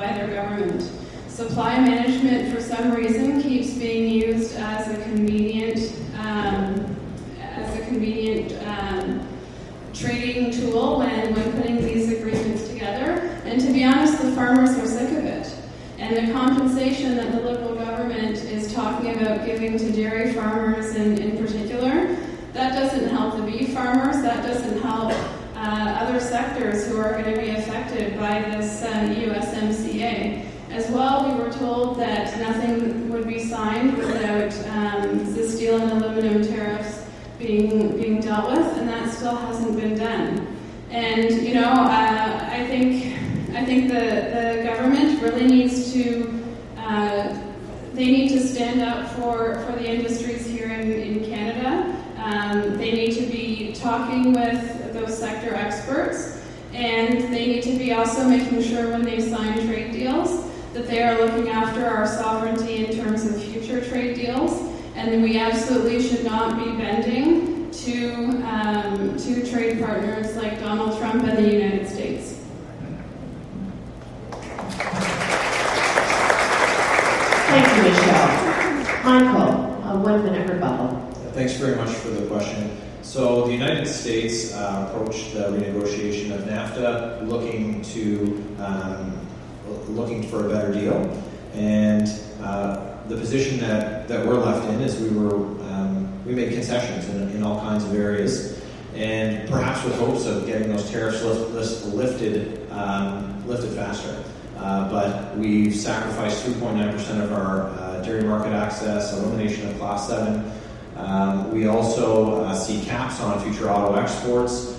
by their government. Supply management, for some reason, keeps being used as a convenient trading tool when putting these agreements together. And to be honest, the farmers are sick of it. And the compensation that the Liberal government is talking about giving to dairy farmers in particular, that doesn't help the beef farmers, that doesn't help other sectors who are going to be affected by this USMCA. As well, we were told that nothing would be signed without the steel and aluminum tariffs being dealt with, and that still hasn't been done. And I think the government really needs to they need to stand up for the industries here in Canada. They need to be talking with those sector experts, and they need to be also making sure when they sign trade deals that they are looking after our sovereignty in terms of future trade deals, and we absolutely should not be bending to trade partners like Donald Trump and the United States. Thank you, Michelle. Michael, 1 minute rebuttal. Thanks very much for the question. So the United States approached the renegotiation of NAFTA looking for a better deal, and the position that we're left in is we made concessions in all kinds of areas, and perhaps with hopes of getting those tariffs lifted faster. But we've sacrificed 3.9% of our dairy market access, elimination of Class 7. We also see caps on future auto exports.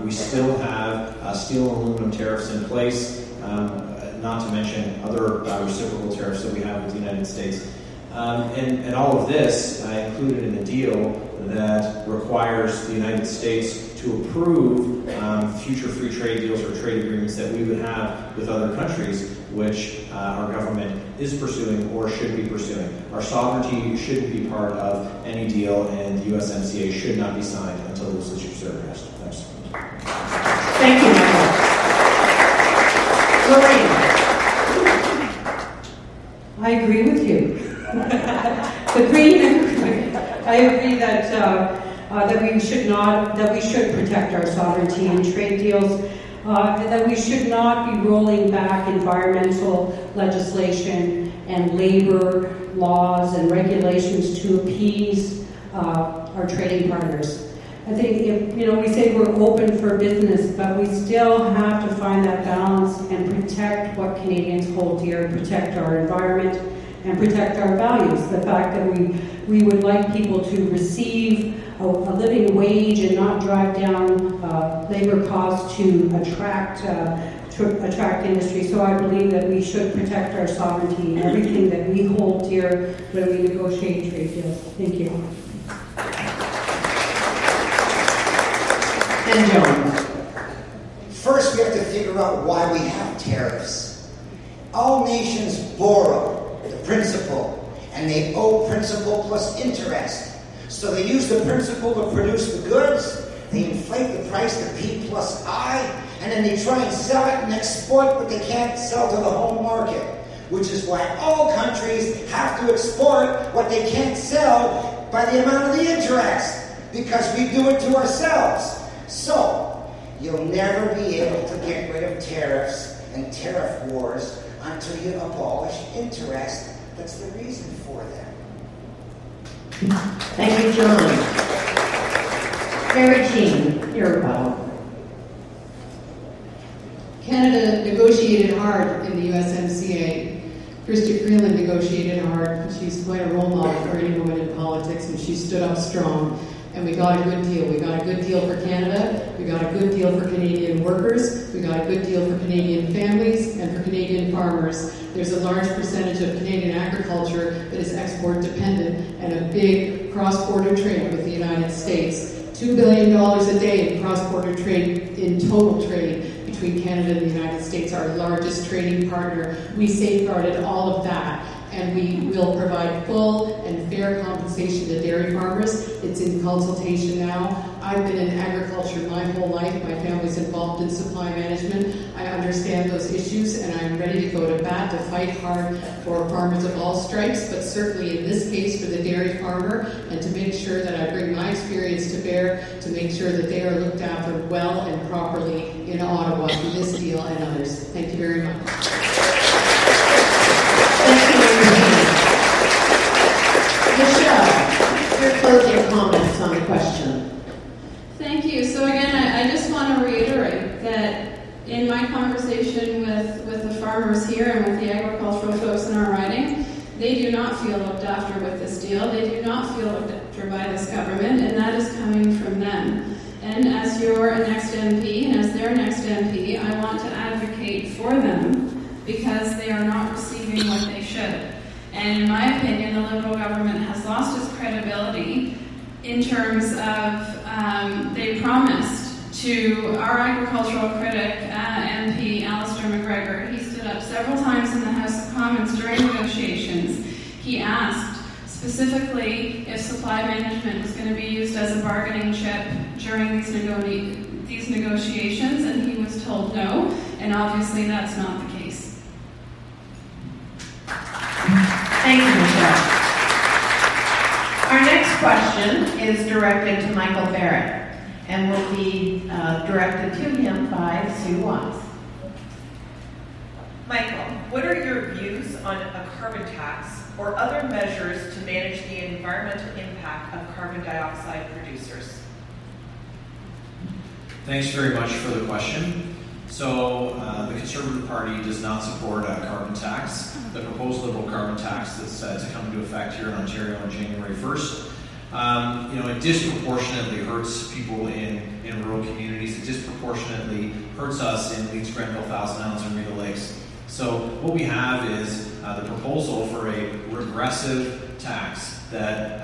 We still have steel and aluminum tariffs in place, not to mention other reciprocal tariffs that we have with the United States. And all of this included in a deal that requires the United States to approve future free trade deals or trade agreements that we would have with other countries, which our government is pursuing or should be pursuing. Our sovereignty shouldn't be part of any deal, and the USMCA should not be signed until those issues are addressed. Thanks. Thank you, Michael. Lorraine. I agree with you. I agree that we should protect our sovereignty in trade deals, that we should not be rolling back environmental legislation and labor laws and regulations to appease our trading partners. I think we say we're open for business, but we still have to find that balance and protect what Canadians hold dear, protect our environment, and protect our values. The fact that we would like people to receive a living wage and not drive down labor costs to attract industry. So I believe that we should protect our sovereignty and everything that we hold dear when we negotiate trade deals. Thank you. And John. First, we have to figure out why we have tariffs. All nations borrow the principal, and they owe principal plus interest. So they use the principal to produce the goods, they inflate the price to P plus I, and then they try and sell it and export what they can't sell to the home market, which is why all countries have to export what they can't sell by the amount of the interest, because we do it to ourselves. So, you'll never be able to get rid of tariffs and tariff wars until you abolish interest. That's the reason for them. Thank you, John. Mary Jean, your rebuttal. Canada negotiated hard in the USMCA. Chrystia Freeland negotiated hard. She's quite a role model for any woman in politics, and she stood up strong. And we got a good deal. We got a good deal for Canada. We got a good deal for Canadian workers. We got a good deal for Canadian families and for Canadian farmers. There's a large percentage of Canadian agriculture that is export dependent, and a big cross-border trade with the United States. $2 billion a day in cross-border trade, in total trade between Canada and the United States, our largest trading partner. We safeguarded all of that. and we will provide full and fair compensation to dairy farmers. It's in consultation now. I've been in agriculture my whole life. My family's involved in supply management. I understand those issues, and I'm ready to go to bat to fight hard for farmers of all stripes, but certainly in this case for the dairy farmer, and to make sure that I bring my experience to bear to make sure that they are looked after well and properly in Ottawa through this deal and others. Thank you very much. Thank you, Michelle, your closing comments on the question. Thank you. So again, I just want to reiterate that in my conversation with the farmers here and with the agricultural folks in our riding, they do not feel looked after with this deal. They do not feel looked after by this government, and that is coming from them. And as your next MP, and as their next MP, I want to advocate for them because they are not receiving what they should. And in my opinion, the Liberal government has lost its credibility in terms of they promised to our agricultural critic, MP Alistair McGregor. He stood up several times in the House of Commons during negotiations. He asked specifically if supply management was going to be used as a bargaining chip during these negotiations, and he was told no, and obviously that's not the case. Thank you, Michelle. Our next question is directed to Michael Barrett and will be directed to him by Sue Watts. Michael, what are your views on a carbon tax or other measures to manage the environmental impact of carbon dioxide producers? Thanks very much for the question. So the Conservative Party does not support a carbon tax. The proposed Liberal carbon tax that's to come into effect here in Ontario on January 1st, it disproportionately hurts people in rural communities. It disproportionately hurts us in Leeds, Grenville, Thousand Islands, and Riva Lakes. So what we have is the proposal for a regressive tax that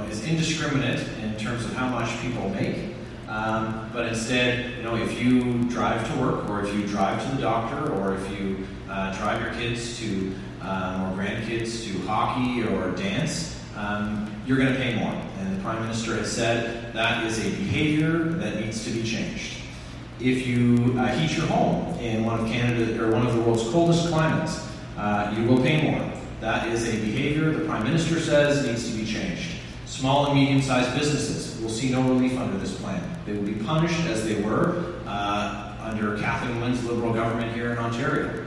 is indiscriminate in terms of how much people make. But instead, if you drive to work, or if you drive to the doctor, or if you drive your kids to or grandkids to hockey or dance, you're going to pay more. And the Prime Minister has said that is a behavior that needs to be changed. If you heat your home in one of Canada or one of the world's coldest climates, you will pay more. That is a behavior the Prime Minister says needs to be changed. Small and medium-sized businesses will see no relief under this plan. They will be punished as they were under Kathleen Wynne's Liberal government here in Ontario.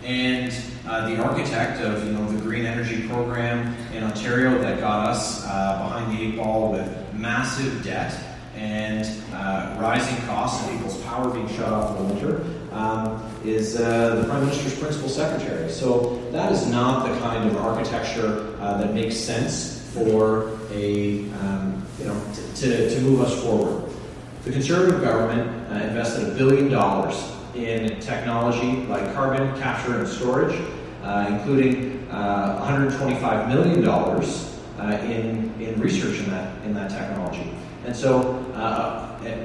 And the architect of the green energy program in Ontario that got us behind the eight ball with massive debt and rising costs and people's power being shut off in the winter is the Prime Minister's principal secretary. So that is not the kind of architecture that makes sense for to move us forward. The Conservative government invested $1 billion in technology like carbon capture and storage, including $125 million in research in that technology. And so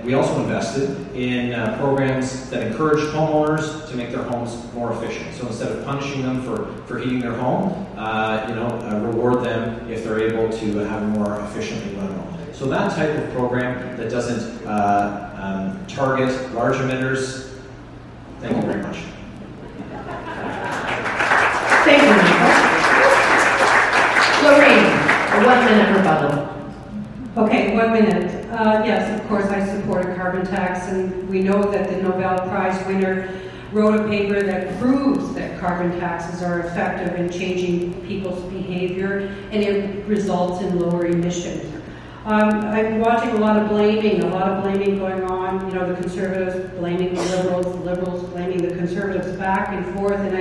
we also invested in programs that encourage homeowners to make their homes more efficient. So instead of punishing them for heating their home, reward them if they're able to have a more efficiently run home. So that type of program that doesn't target large emitters. Thank you very much. Thank you, Michael. Lorraine, a 1-minute rebuttal. Okay, 1 minute. Yes, of course, I support a carbon tax, and we know that the Nobel Prize winner wrote a paper that proves that carbon taxes are effective in changing people's behavior, and it results in lower emissions. I'm watching a lot of blaming going on. The Conservatives blaming the Liberals blaming the Conservatives back and forth, and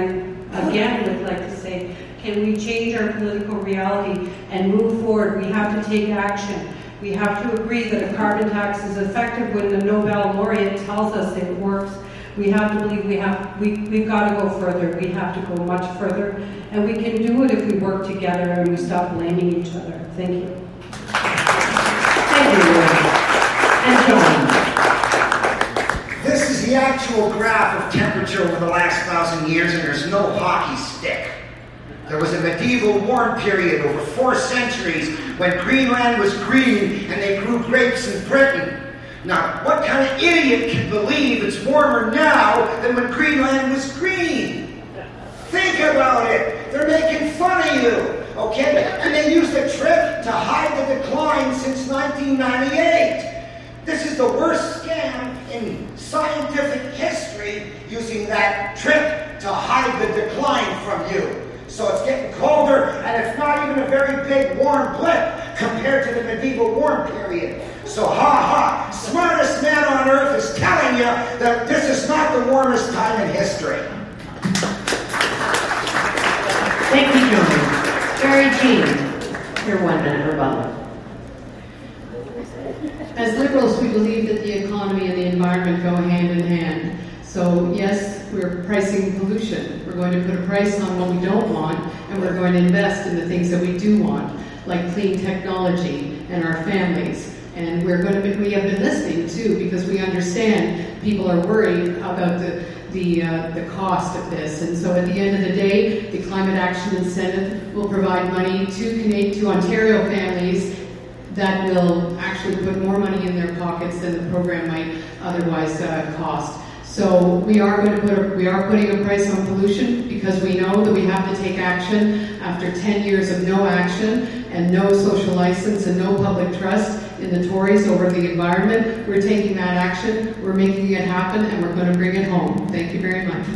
I again would like to say, can we change our political reality and move forward? We have to take action. We have to agree that a carbon tax is effective when the Nobel laureate tells us it works. We have to believe we've got to go further. We have to go much further. And we can do it if we work together and we stop blaming each other. Thank you. Thank you, Lorraine. And John. This is the actual graph of temperature over the last 1,000 years, and there's no hockey stick. There was a medieval warm period over 4 centuries when Greenland was green and they grew grapes in Britain. Now, what kind of idiot can believe it's warmer now than when Greenland was green? Think about it. They're making fun of you, okay? And they used a trick to hide the decline since 1998. This is the worst scam in scientific history, using that trick to hide the decline from you. So it's getting colder, and it's not even a very big warm blip compared to the medieval warm period. So ha, smartest man on earth is telling you that this is not the warmest time in history. Thank you, John. Barry Jean, your 1 minute rebuttal. As Liberals, we believe that the economy and the environment go hand in hand. So yes, we're pricing pollution. We're going to put a price on what we don't want, and we're going to invest in the things that we do want, like clean technology and our families. And we have been listening too, because we understand people are worried about the cost of this. And so at the end of the day, the Climate Action Incentive will provide money to Ontario families that will actually put more money in their pockets than the program might otherwise cost. So we are putting a price on pollution, because we know that we have to take action after 10 years of no action and no social license and no public trust in the Tories over the environment. We're taking that action, we're making it happen, and we're going to bring it home. Thank you very much.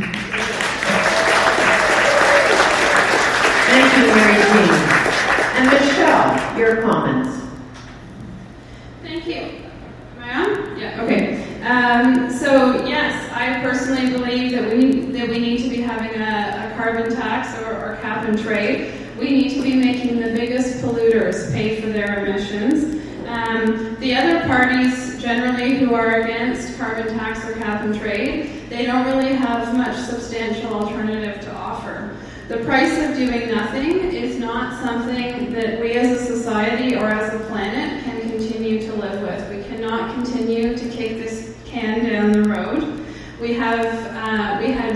Thank you, Mary Jean. And Michelle, your comments. Thank you. Am I on? Yeah, okay. So yes, I personally believe that we need to be having a carbon tax or cap and trade. We need to be making the biggest polluters pay for their emissions. The other parties generally who are against carbon tax or cap and trade, they don't really have much substantial alternative to offer. The price of doing nothing is not something that we as a society or as a planet can continue to live with. We cannot continue to kick this can down the road. We had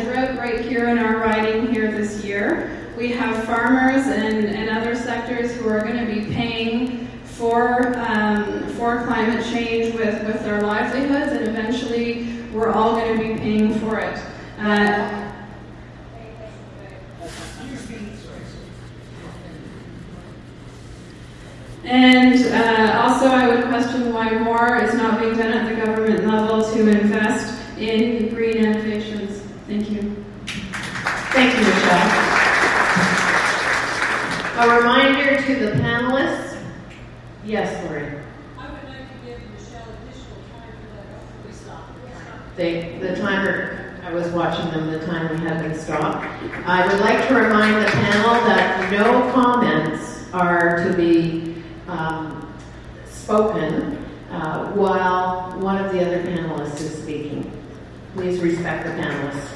drought right here in our riding here this year. We have farmers and other sectors who are going to be paying for climate change with their livelihoods, and eventually we're all going to be paying for it. And also I would question why more is not being done at the government level to invest in green innovations. Thank you. Thank you, Michelle. A reminder to the panelists. Yes, Lori. I would like to give Michelle additional time for that. The timer, I was watching them, the timer had been stopped. I would like to remind the panel that no comments are to be spoken while one of the other panelists is speaking. Please respect the panelists.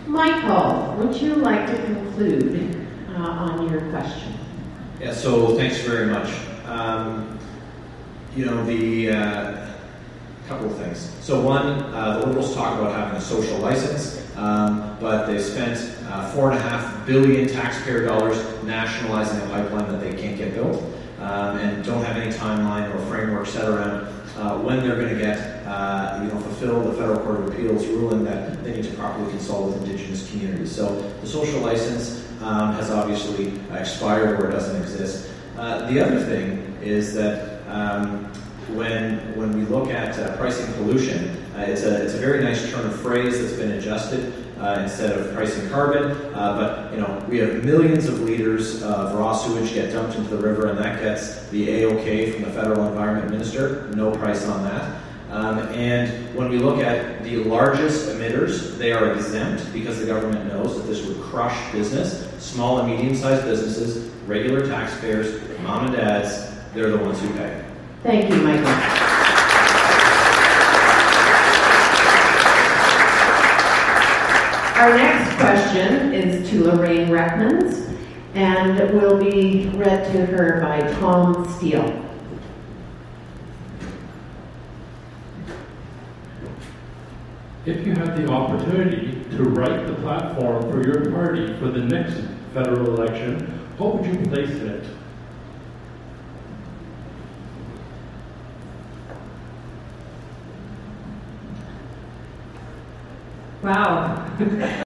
Michael, would you like to conclude on your question? Yeah, so thanks very much. Couple of things. So one, the Liberals talk about having a social license, but they spent $4.5 billion taxpayer dollars nationalizing a pipeline that they can't get built, and don't have any timeline or framework set around when they're going to get, fulfill the Federal Court of Appeals ruling that they need to properly consult with Indigenous communities. So the social license has obviously expired or it doesn't exist. The other thing is that when we look at pricing pollution, it's a very nice turn of phrase that's been adjusted instead of pricing carbon. But we have millions of liters of raw sewage get dumped into the river, and that gets the AOK from the federal environment minister. No price on that. And when we look at the largest emitters, they are exempt because the government knows that this would crush business. Small and medium-sized businesses, regular taxpayers, mom and dads, they're the ones who pay. Thank you, Michael. Our next question is to Lorraine Reckmans, and will be read to her by Tom Steele. If you had the opportunity to write the platform for your party for the next federal election, what would you place in it? Wow.